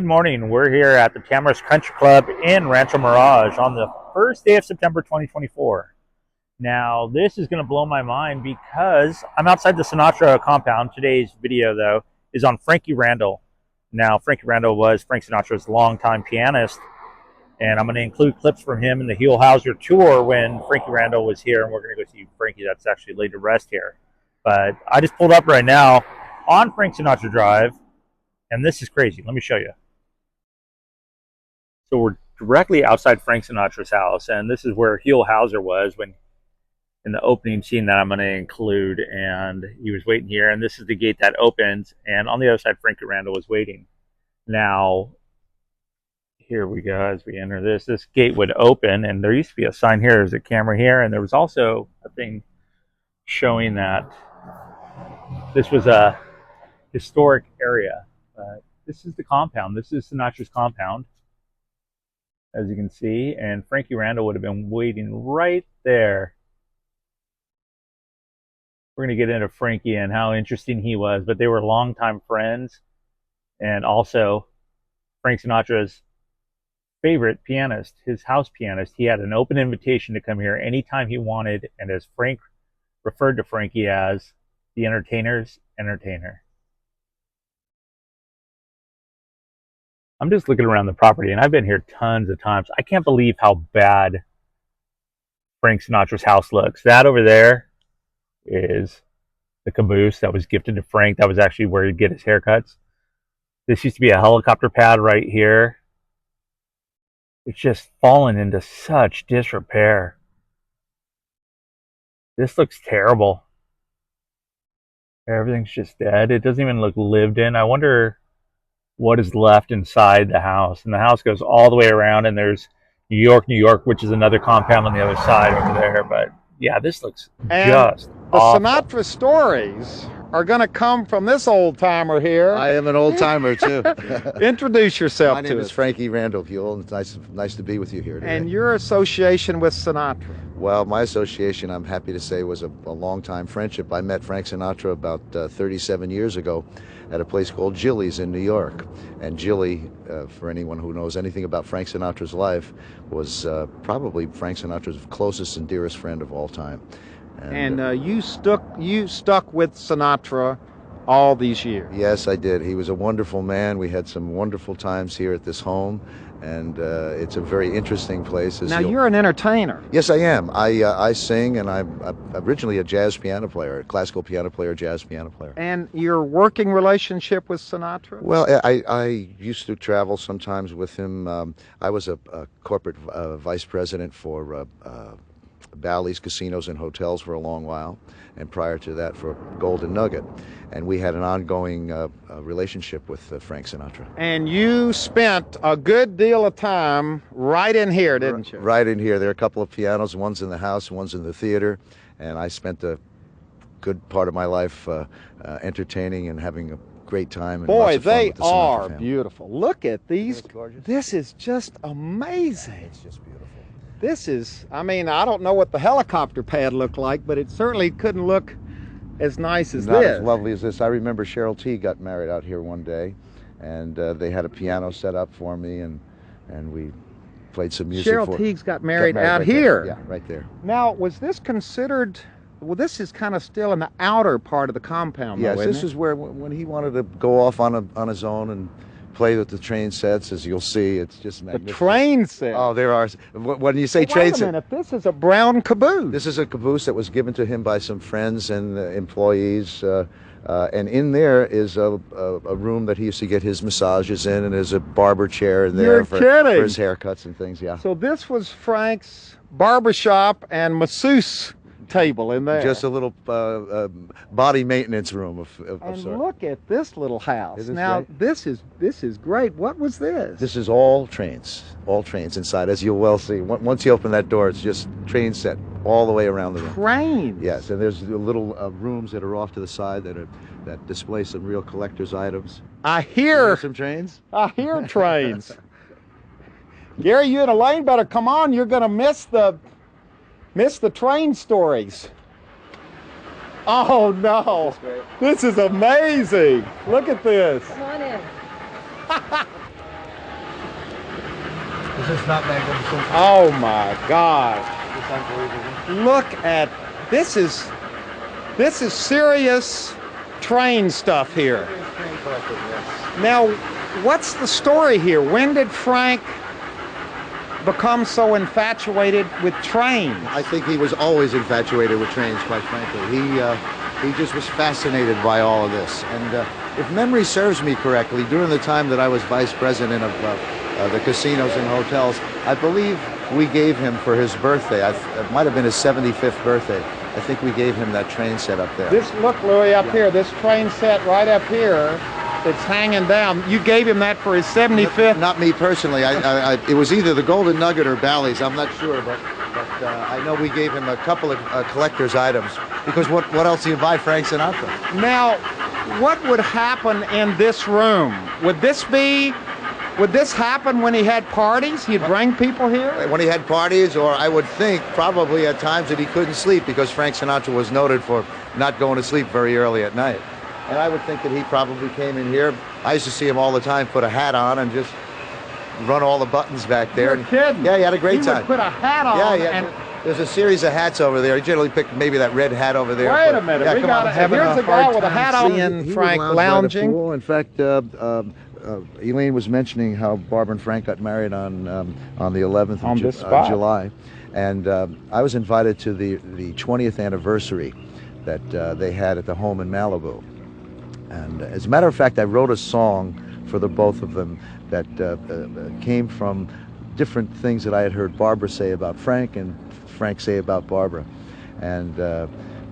Good morning. We're here at the Pianist Country Club in Rancho Mirage on the first day of September 2024. Now, this is going to blow my mind because I'm outside the Sinatra compound. Today's video, though, is on Frankie Randall. Now, Frankie Randall was Frank Sinatra's longtime pianist, and I'm going to include clips from him in the Huell Hauser tour when Frankie Randall was here, and we're going to go see Frankie that's actually laid to rest here. But I just pulled up right now on Frank Sinatra Drive, and this is crazy. Let me show you. So we're directly outside Frank Sinatra's house, and this is where Huell Hauser was when in the opening scene that I'm going to include, and he was waiting here, and this is the gate that opens, and on the other side Frankie Randall was waiting. Now, here we go. As we enter this gate would open, and there used to be a sign here. There's a camera here, and there was also a thing showing that this was a historic area. This is the compound. This is Sinatra's compound, as you can see, and Frankie Randall would have been waiting right there. We're going to get into Frankie and how interesting he was, but they were longtime friends, and also Frank Sinatra's favorite pianist, his house pianist. He had an open invitation to come here anytime he wanted, and as Frank referred to Frankie as the entertainer's entertainer. I'm just looking around the property, and I've been here tons of times. I can't believe how bad Frank Sinatra's house looks. That over there is the caboose that was gifted to Frank. That was actually where he'd get his haircuts. This used to be a helicopter pad right here. It's just fallen into such disrepair. This looks terrible. Everything's just dead. It doesn't even look lived in. I wonder what is left inside the house. And the house goes all the way around, and there's New York, which is another compound on the other side over there. But yeah, this looks just awful. The Sinatra stories are going to come from this old timer here. I am an old timer too. Introduce yourself to us. My name is Frankie Randall-Huell. It's nice to be with you here today. And your association with Sinatra? Well, my association, I'm happy to say, was a long-time friendship. I met Frank Sinatra about 37 years ago at a place called Jilly's in New York. And Jilly, for anyone who knows anything about Frank Sinatra's life, was probably Frank Sinatra's closest and dearest friend of all time. And you stuck with Sinatra all these years. Yes, I did. He was a wonderful man. We had some wonderful times here at this home, and it's a very interesting place. Now, you're an entertainer. Yes, I am. I sing, and I'm originally a jazz piano player, a classical piano player, jazz piano player. And your working relationship with Sinatra? Well, I used to travel sometimes with him. I was a corporate vice president for Bally's Casinos and Hotels for a long while, and prior to that for Golden Nugget. And we had an ongoing relationship with Frank Sinatra. And you spent a good deal of time right in here, didn't you? Right in here. There are a couple of pianos. One's in the house, one's in the theater. And I spent a good part of my life entertaining and having a great time. And boy, lots of fun they with the Sinatra are family. beautiful. Look at these. Isn't it gorgeous? This is just amazing. It's just beautiful. This is, I mean, I don't know what the helicopter pad looked like, but it certainly couldn't look as nice as Not this. as lovely as this. I remember Cheryl T. got married out here one day, and they had a piano set up for me, and we played some music. Cheryl Teague's got married out here. Yeah, right there. Now, was this considered, well, this is kind of still in the outer part of the compound, Yes, though, this isn't is where, when he wanted to go off on his own and play with the train sets, as you'll see, it's just magnificent. the train set? Oh, there are. When you say train Wait a set, minute, this is a brown caboose. this is a caboose that was given to him by some friends and employees, and in there is a room that he used to get his massages in, and there's a barber chair in there for his haircuts and things. Yeah. So this was Frank's barbershop and masseuse table in there. Just a little body maintenance room of And sorts. look at this little house. Isn't this Now, great? this is great. What was this? This is all trains inside, as you'll well see. Once you open that door, it's just train set all the way around the room. Trains. Yes, and there's little rooms that are off to the side that display some real collector's items. I hear Some trains. I hear trains. Gary, you and Elaine better come on. You're going to miss the train stories. Oh no, this is amazing. Look at this. Come on in. It's not magnificent. Oh my God! It's unbelievable. Look at this is serious train stuff here. Train collecting, yes. Now, what's the story here? When did Frank become so infatuated with trains? I think he was always infatuated with trains, quite frankly. He just was fascinated by all of this. And if memory serves me correctly, during the time that I was vice president of the casinos and hotels, I believe we gave him for his birthday, it might have been his 75th birthday, I think we gave him that train set up there. This, look, Louis, up here, this train set right up here, it's hanging down. You gave him that for his 75th? Not me personally. It was either the Golden Nugget or Bally's. I'm not sure, but I know we gave him a couple of collector's items. Because what else do you buy Frank Sinatra? Now, what would happen in this room? Would this happen when he had parties? He'd bring people here? When he had parties, or I would think probably at times that he couldn't sleep because Frank Sinatra was noted for not going to sleep very early at night. And I would think that he probably came in here. I used to see him all the time put a hat on and just run all the buttons back there. You're kidding. Yeah, he had a great time. He would put a hat on. Yeah. And there's a series of hats over there. He generally picked maybe that red hat over there. Wait a minute. We got here's a guy with a hat on. He Frank would lounging. Right. In fact, Elaine was mentioning how Barbara and Frank got married on the 11th of July. And I was invited to the 20th anniversary that they had at the home in Malibu. And as a matter of fact, I wrote a song for the both of them that came from different things that I had heard Barbara say about Frank and Frank say about Barbara. And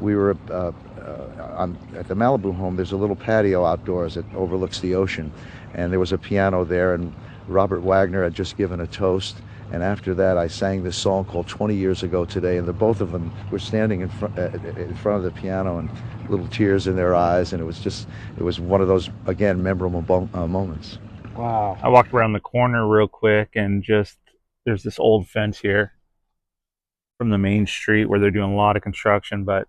we were at the Malibu home. There's a little patio outdoors that overlooks the ocean. And there was a piano there, and Robert Wagner had just given a toast. And after that, I sang this song called 20 Years Ago Today, and the both of them were standing in front of the piano and little tears in their eyes, and it was one of those, again, memorable moments. Wow. I walked around the corner real quick, and there's this old fence here from the main street where they're doing a lot of construction, but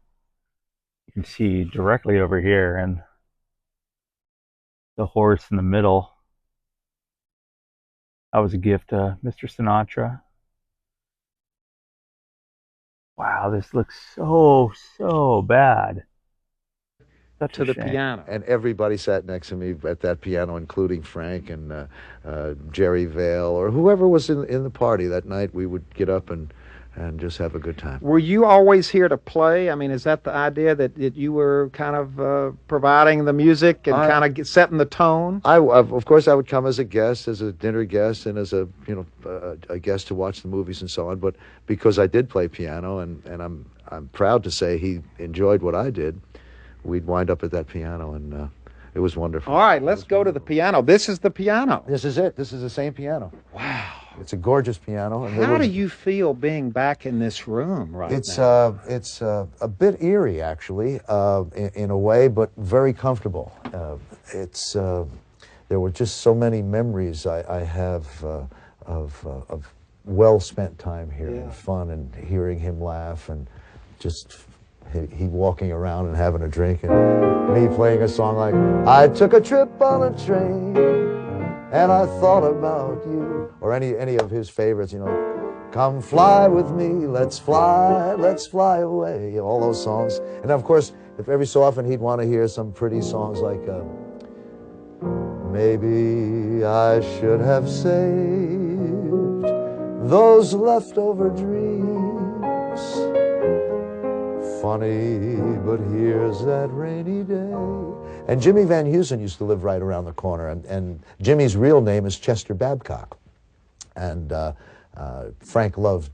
you can see directly over here, and the horse in the middle. That was a gift to Mr. Sinatra. Wow, this looks so bad. To the piano. And everybody sat next to me at that piano, including Frank and Jerry Vale, or whoever was in the party that night. We would get up and just have a good time. Were you always here to play? I mean, is that the idea that you were kind of providing the music and kind of setting the tone? Of course, I would come as a guest, as a dinner guest, and as a guest to watch the movies and so on. But because I did play piano, and I'm proud to say he enjoyed what I did, we'd wind up at that piano, and it was wonderful. All right, let's go to the piano. This is the piano. This is it. This is the same piano. Wow. It's a gorgeous piano. And how do you feel being back in this room now? It's a bit eerie, actually, in a way, but very comfortable. There were just so many memories I have of well-spent time here, and fun, and hearing him laugh, and just he walking around and having a drink, and me playing a song like, I took a trip on a train, and I thought about you, or any of his favorites, come fly with me, let's fly away, all those songs. And of course, if every so often he'd want to hear some pretty songs like, maybe I should have saved those leftover dreams. Funny, but here's that rainy day. And Jimmy Van Heusen used to live right around the corner, and Jimmy's real name is Chester Babcock. And Frank loved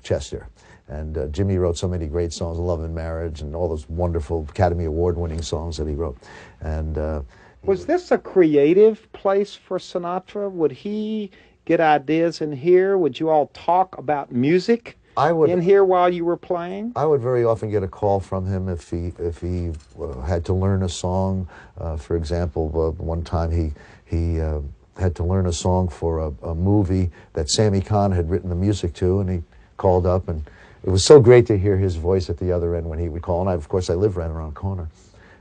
Chester. And Jimmy wrote so many great songs, Love and Marriage, and all those wonderful Academy Award-winning songs that he wrote. And was this a creative place for Sinatra? Would he get ideas in here? Would you all talk about music in here while you were playing? I would very often get a call from him if he had to learn a song. For example, one time he had to learn a song for a movie that Sammy Cahn had written the music to, and he called up, and it was so great to hear his voice at the other end when he would call. And of course, I live right around the corner.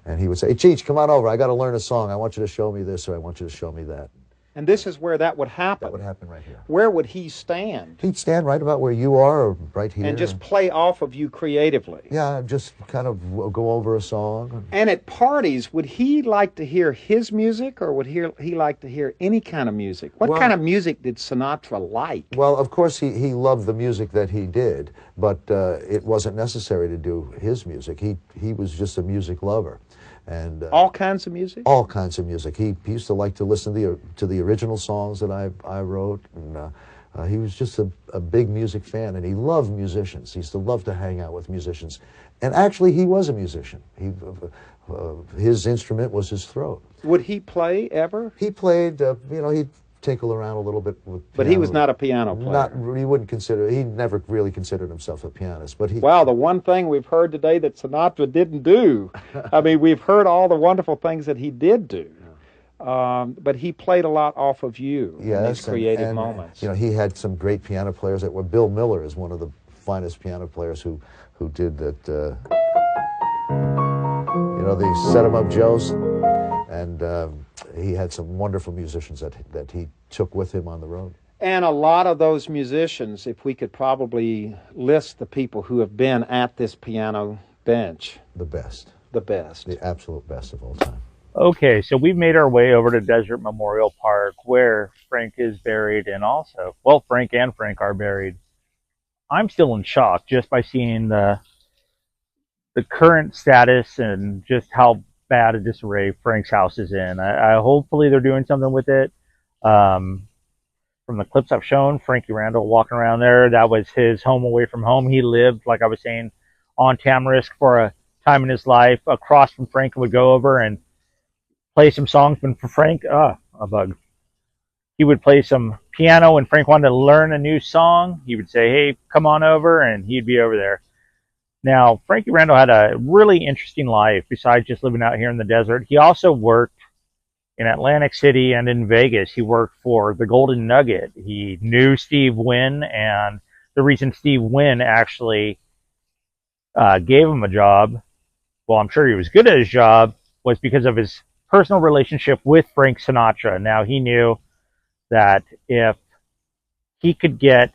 And he would say, hey, Cheech, come on over. I got to learn a song. I want you to show me this, or I want you to show me that. And this is where that would happen. That would happen right here. Where would he stand? He'd stand right about where you are, or right here. And just play off of you creatively. Yeah, just kind of go over a song. And at parties, would he like to hear his music, or would he like to hear any kind of music? What kind of music did Sinatra like? Well, of course, he loved the music that he did, but it wasn't necessary to do his music. He was just a music lover. And all kinds of music? All kinds of music. He used to like to listen to the original songs that I wrote, and he was just a big music fan, and he loved musicians. He used to love to hang out with musicians. And actually, he was a musician. His instrument was his throat. Would he play ever? He played, he'd tinkle around a little bit with piano. But he was not a piano player. He never really considered himself a pianist. But wow, the one thing we've heard today that Sinatra didn't do. I mean, we've heard all the wonderful things that he did do. But he played a lot off of you in these creative moments. He had some great piano players. Bill Miller is one of the finest piano players who did that. The Set 'em Up Joes, and he had some wonderful musicians that he took with him on the road. And a lot of those musicians, if we could probably list the people who have been at this piano bench. The best. The best. The absolute best of all time. Okay, so we've made our way over to Desert Memorial Park, where Frank is buried, and also, well, Frank and Frank are buried. I'm still in shock just by seeing the current status and just how bad a disarray Frank's house is in. I hopefully they're doing something with it. From the clips I've shown, Frankie Randall walking around there, that was his home away from home. He lived, like I was saying, on Tamarisk for a time in his life. Across from Frank, would go over and play some songs. But for Frank, a bug. He would play some piano when Frank wanted to learn a new song. He would say, hey, come on over, and he'd be over there. Now, Frankie Randall had a really interesting life besides just living out here in the desert. He also worked in Atlantic City and in Vegas. He worked for the Golden Nugget. He knew Steve WYNN, and the reason Steve WYNN actually gave him a job, well, I'm sure he was good at his job, was because of his personal relationship with Frank Sinatra. Now, he knew that if he could get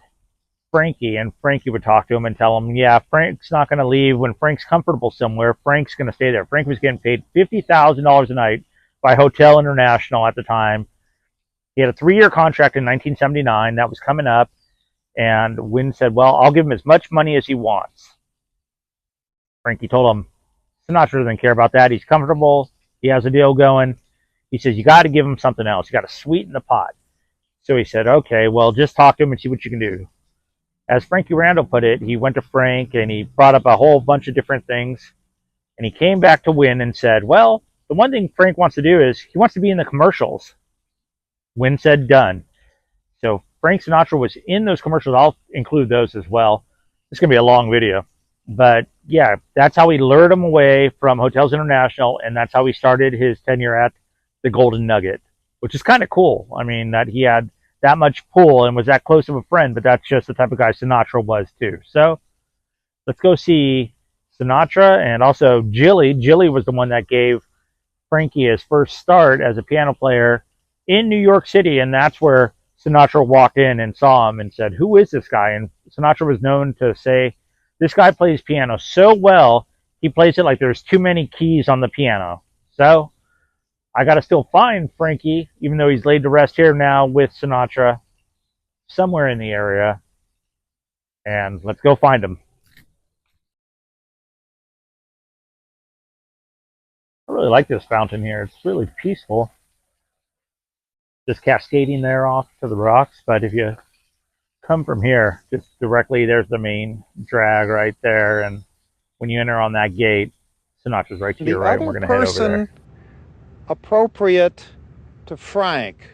Frankie, and Frankie would talk to him and tell him, yeah, Frank's not going to leave. When Frank's comfortable somewhere, Frank's going to stay there. Frank was getting paid $50,000 a night by Hotel International at the time. He had a 3-year contract in 1979 that was coming up, and WYNN said, well, I'll give him as much money as he wants. Frankie told him, Sinatra doesn't care about that. He's comfortable. He has a deal going. He says, you got to give him something else. You got to sweeten the pot. So he said, okay, well, just talk to him and see what you can do. As Frankie Randall put it, he went to Frank and he brought up a whole bunch of different things. And he came back to WYNN and said, well, the one thing Frank wants to do is he wants to be in the commercials. WYNN said, done. So Frank Sinatra was in those commercials. I'll include those as well. It's going to be a long video. But yeah, that's how he lured him away from Hotels International. And that's how he started his tenure at the Golden Nugget, which is kind of cool. I mean, that he had that much pull and was that close of a friend, but that's just the type of guy Sinatra was too. So let's go see Sinatra and also Jilly. Jilly was the one that gave Frankie his first start as a piano player in New York City, and that's where Sinatra walked in and saw him and said, who is this guy? And Sinatra was known to say, this guy plays piano so well, he plays it like there's too many keys on the piano. So I got to still find Frankie, even though he's laid to rest here now with Sinatra, somewhere in the area. And let's go find him. I really like this fountain here. It's really peaceful. Just cascading there off to the rocks. But if you come from here, just directly, there's the main drag right there. And when you enter on that gate, Sinatra's right to your right, and we're going to head over there. Appropriate to Frank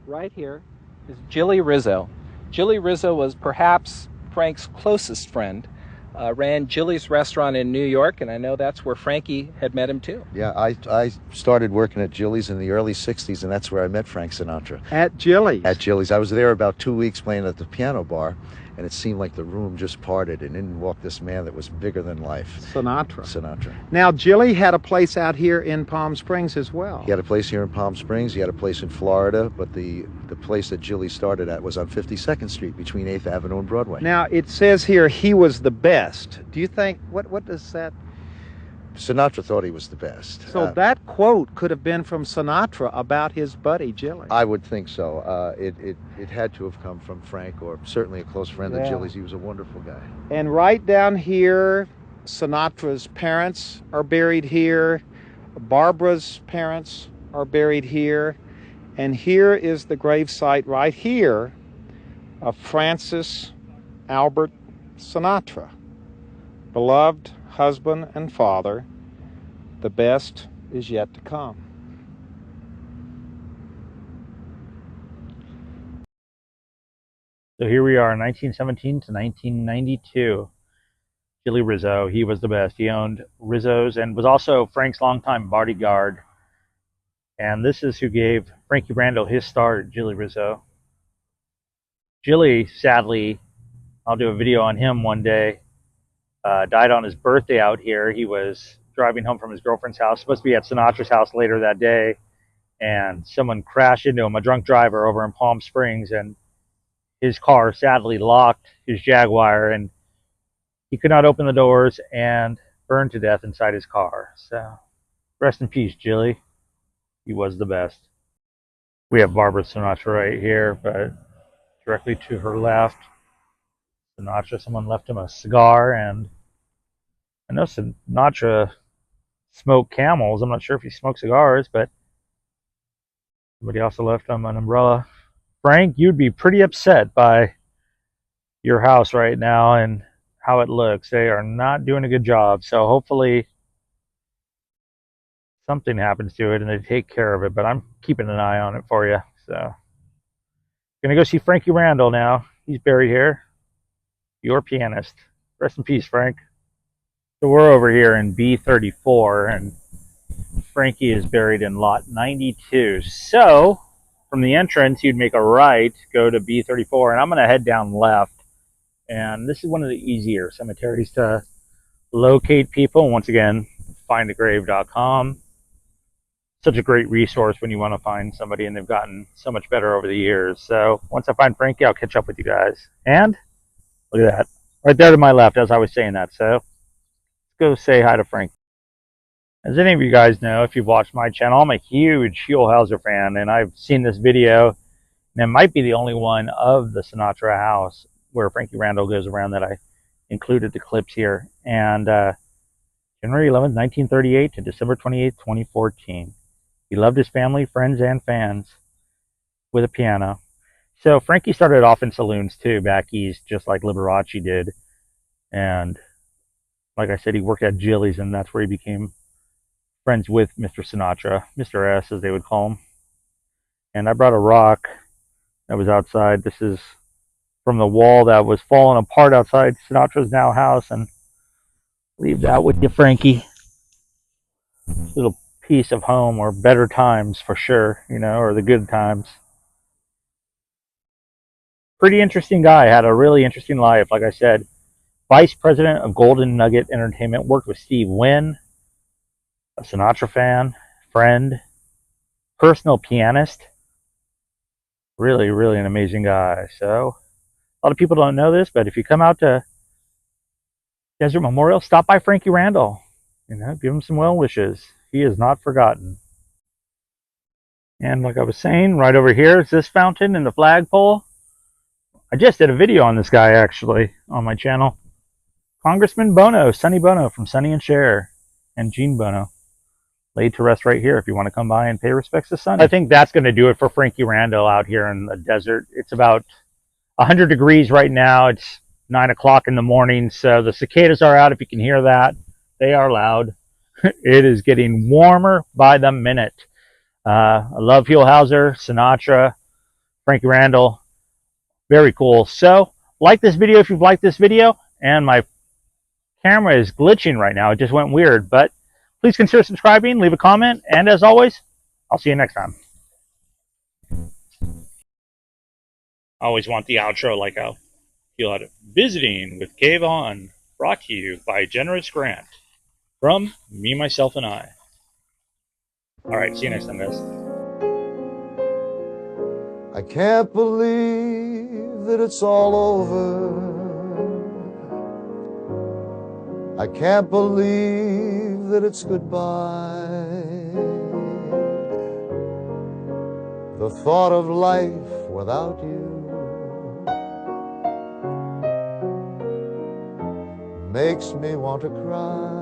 right here is Jilly Rizzo. Jilly Rizzo was perhaps Frank's closest friend. Ran Jilly's restaurant in New York, and I know that's where Frankie had met him too. Yeah, I started working at Jilly's in the early 60s, and that's where I met Frank Sinatra. At Jilly's? At Jilly's. I was there about 2 weeks playing at the piano bar, and it seemed like the room just parted, and in walked this man that was bigger than life. Sinatra. Now, Jilly had a place out here in Palm Springs as well. He had a place here in Palm Springs. He had a place in Florida, but the place that Jilly started at was on 52nd Street between 8th Avenue and Broadway. Now, it says here he was the best. Do you think, what does that... Sinatra thought he was the best. So that quote could have been from Sinatra about his buddy, Jilly. I would think so. It had to have come from Frank, or certainly a close friend of Jilly's. He was a wonderful guy. And right down here, Sinatra's parents are buried here. Barbara's parents are buried here. And here is the gravesite right here of Francis Albert Sinatra, beloved husband and father. The best is yet to come. So here we are, 1917 to 1992. Jilly Rizzo, he was the best. He owned Rizzo's and was also Frank's longtime bodyguard. And this is who gave Frankie Randall his start, Jilly Rizzo. Jilly, sadly, I'll do a video on him one day, died on his birthday out here. He was driving home from his girlfriend's house, supposed to be at Sinatra's house later that day, and someone crashed into him, a drunk driver over in Palm Springs, and his car sadly locked his Jaguar, and he could not open the doors and burned to death inside his car. So rest in peace, Jilly. He was the best. We have Barbara Sinatra right here, but directly to her left, Sinatra, someone left him a cigar, and I know Sinatra smoked Camels. I'm not sure if he smoked cigars, but somebody also left him an umbrella. Frank, you'd be pretty upset by your house right now and how it looks. They are not doing a good job, so hopefully something happens to it and they take care of it, but I'm keeping an eye on it for you. So gonna go see Frankie Randall now. He's buried here. Your pianist. Rest in peace, Frank. So we're over here in B34, and Frankie is buried in lot 92. So from the entrance, you'd make a right, go to B34, and I'm going to head down left. And this is one of the easier cemeteries to locate people. Once again, findagrave.com. Such a great resource when you want to find somebody, and they've gotten so much better over the years. So once I find Frankie, I'll catch up with you guys. And look at that. Right there to my left as I was saying that. So let's go say hi to Frank. As any of you guys know, if you've watched my channel, I'm a huge Huell-Hauser fan, and I've seen this video, and it might be the only one of the Sinatra house where Frankie Randall goes around that I included the clips here. And January 11th, 1938 to December 28th, 2014. He loved his family, friends, and fans with a piano. So Frankie started off in saloons too, back east, just like Liberace did. And like I said, he worked at Jilly's, and that's where he became friends with Mr. Sinatra, Mr. S, as they would call him. And I brought a rock that was outside. This is from the wall that was falling apart outside Sinatra's now house, and leave that with you, Frankie. Little piece of home, or better times for sure, you know, or the good times. Pretty interesting guy, had a really interesting life. Like I said, vice president of Golden Nugget Entertainment, worked with Steve WYNN, a Sinatra fan, friend, personal pianist. Really, really an amazing guy. So a lot of people don't know this, but if you come out to Desert Memorial, stop by Frankie Randall. You know, give him some well wishes. He is not forgotten. And like I was saying, right over here is this fountain and the flagpole. I just did a video on this guy, actually, on my channel. Congressman Bono, Sonny Bono from Sonny and Cher, and Gene Bono. Laid to rest right here if you want to come by and pay respects to Sonny. I think that's going to do it for Frankie Randall out here in the desert. It's about 100 degrees right now. It's 9 o'clock in the morning, so the cicadas are out if you can hear that. They are loud. It is getting warmer by the minute. I love Huell-Hauser, Sinatra, Frankie Randall. Very cool. So, like this video if you've liked this video. And my camera is glitching right now. It just went weird. But please consider subscribing, leave a comment, and as always, I'll see you next time. I always want the outro like a You'll have Visiting with Cave On, brought to you by generous grant from me, myself, and I. All right, see you next time, guys. I can't believe that it's all over. I can't believe that it's goodbye. The thought of life without you makes me want to cry.